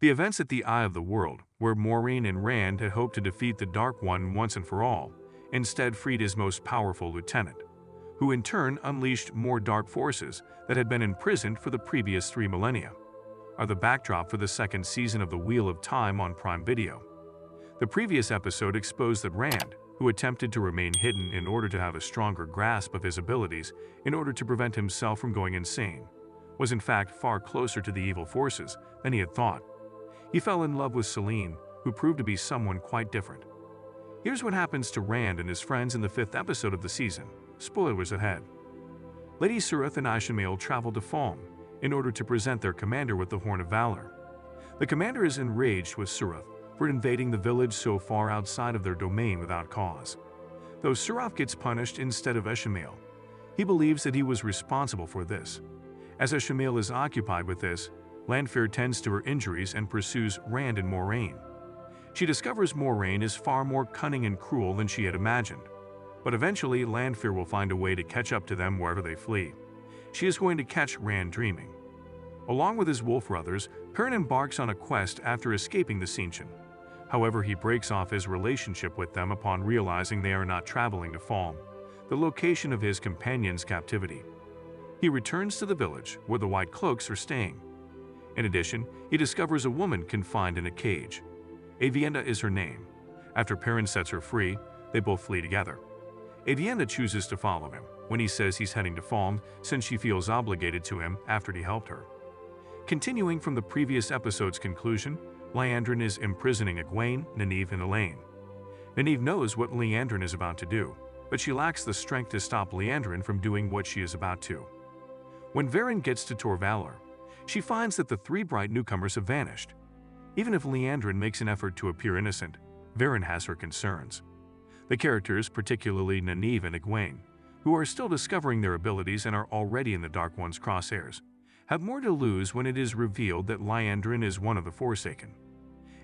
The events at the Eye of the World, where Moiraine and Rand had hoped to defeat the Dark One once and for all, instead freed his most powerful lieutenant, who in turn unleashed more dark forces that had been imprisoned for the previous 3 millennia, are the backdrop for the second season of The Wheel of Time on Prime Video. The previous episode exposed that Rand, who attempted to remain hidden in order to have a stronger grasp of his abilities in order to prevent himself from going insane, was in fact far closer to the evil forces than he had thought. He fell in love with Selene, who proved to be someone quite different. Here's what happens to Rand and his friends in the 5th episode of the season. Spoilers ahead. Lady Suroth and Ishamael travel to Falme in order to present their commander with the Horn of Valor. The commander is enraged with Suroth for invading the village so far outside of their domain without cause. Though Suroth gets punished instead of Ishamael, he believes that he was responsible for this. As Ishamael is occupied with this, Lanfear tends to her injuries and pursues Rand and Moiraine. She discovers Moiraine is far more cunning and cruel than she had imagined, but eventually Lanfear will find a way to catch up to them wherever they flee. She is going to catch Rand dreaming. Along with his wolf brothers, Perrin embarks on a quest after escaping the Seanchan. However, he breaks off his relationship with them upon realizing they are not traveling to Falme, the location of his companion's captivity. He returns to the village where the White Cloaks are staying. In addition, he discovers a woman confined in a cage. Egwene is her name. After Perrin sets her free, they both flee together. Egwene chooses to follow him when he says he's heading to Falme since she feels obligated to him after he helped her. Continuing from the previous episode's conclusion, Liandrin is imprisoning Egwene, Nynaeve, and Elaine. Nynaeve knows what Liandrin is about to do, but she lacks the strength to stop Liandrin from doing what she is about to. When Perrin gets to Tor Valor, she finds that the 3 bright newcomers have vanished. Even if Liandrin makes an effort to appear innocent, Perrin has her concerns. The characters, particularly Nynaeve and Egwene, who are still discovering their abilities and are already in the Dark One's crosshairs, have more to lose when it is revealed that Liandrin is one of the Forsaken.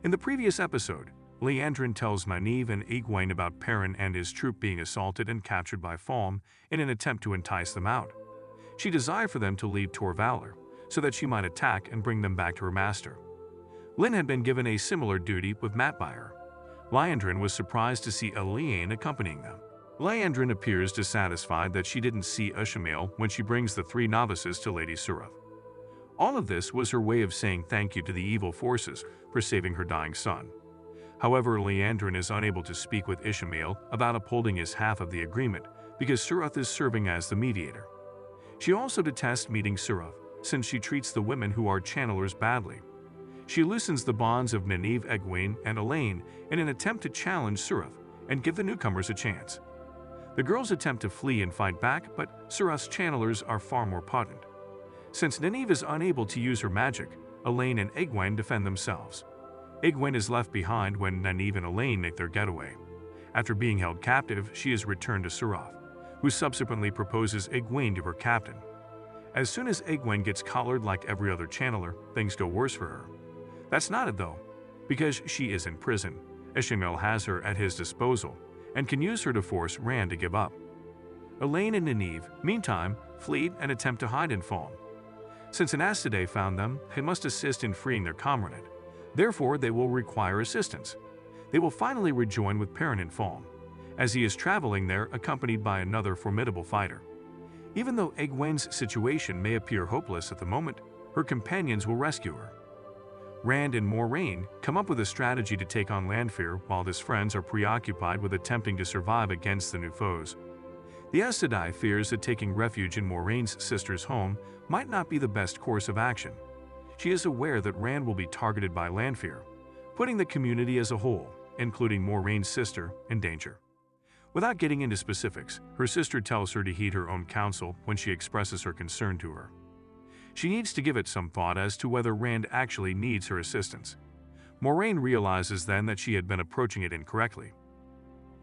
In the previous episode, Liandrin tells Nynaeve and Egwene about Perrin and his troop being assaulted and captured by Falme in an attempt to entice them out. She desired for them to leave Tor Valor so that she might attack and bring them back to her master. Lyn had been given a similar duty with Matbuyer. Liandrin was surprised to see Elaine accompanying them. Liandrin appears dissatisfied that she didn't see Ishamael when she brings the 3 novices to Lady Suroth. All of this was her way of saying thank you to the evil forces for saving her dying son. However, Liandrin is unable to speak with Ishamael about upholding his half of the agreement because Suroth is serving as the mediator. She also detests meeting Suroth since she treats the women who are channelers badly. She loosens the bonds of Nynaeve, Egwene, and Elaine in an attempt to challenge Suroth and give the newcomers a chance. The girls attempt to flee and fight back, but Suroth's channelers are far more potent. Since Nynaeve is unable to use her magic, Elaine and Egwene defend themselves. Egwene is left behind when Nynaeve and Elaine make their getaway. After being held captive, she is returned to Suroth, who subsequently proposes Egwene to her captain. As soon as Egwene gets collared like every other channeler, things go worse for her. That's not it though. Because she is in prison, Ishamael has her at his disposal and can use her to force Rand to give up. Elaine and Nynaeve, meantime, flee and attempt to hide in Falme. Since an Astade found them, they must assist in freeing their comrade. Therefore, they will require assistance. They will finally rejoin with Perrin in Falme, as he is traveling there accompanied by another formidable fighter. Even though Egwene's situation may appear hopeless at the moment, her companions will rescue her. Rand and Moiraine come up with a strategy to take on Lanfear while his friends are preoccupied with attempting to survive against the new foes. The Aes Sedai fears that taking refuge in Moiraine's sister's home might not be the best course of action. She is aware that Rand will be targeted by Lanfear, putting the community as a whole, including Moiraine's sister, in danger. Without getting into specifics, her sister tells her to heed her own counsel when she expresses her concern to her. She needs to give it some thought as to whether Rand actually needs her assistance. Moiraine realizes then that she had been approaching it incorrectly.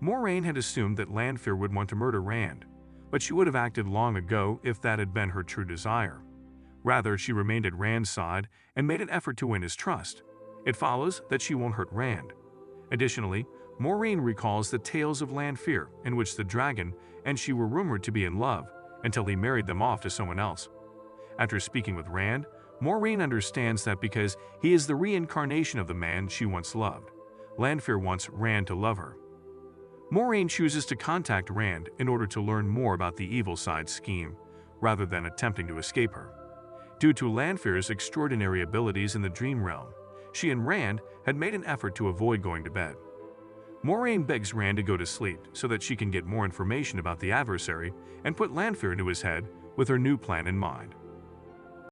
Moiraine had assumed that Lanfear would want to murder Rand, but she would have acted long ago if that had been her true desire. Rather, she remained at Rand's side and made an effort to win his trust. It follows that she won't hurt Rand. Additionally, Moiraine recalls the tales of Lanfear in which the dragon and she were rumored to be in love until he married them off to someone else. After speaking with Rand, Moiraine understands that because he is the reincarnation of the man she once loved, Lanfear wants Rand to love her. Moiraine chooses to contact Rand in order to learn more about the evil side's scheme, rather than attempting to escape her. Due to Lanfear's extraordinary abilities in the dream realm, she and Rand had made an effort to avoid going to bed. Moiraine begs Rand to go to sleep so that she can get more information about the adversary and put Lanfear into his head with her new plan in mind.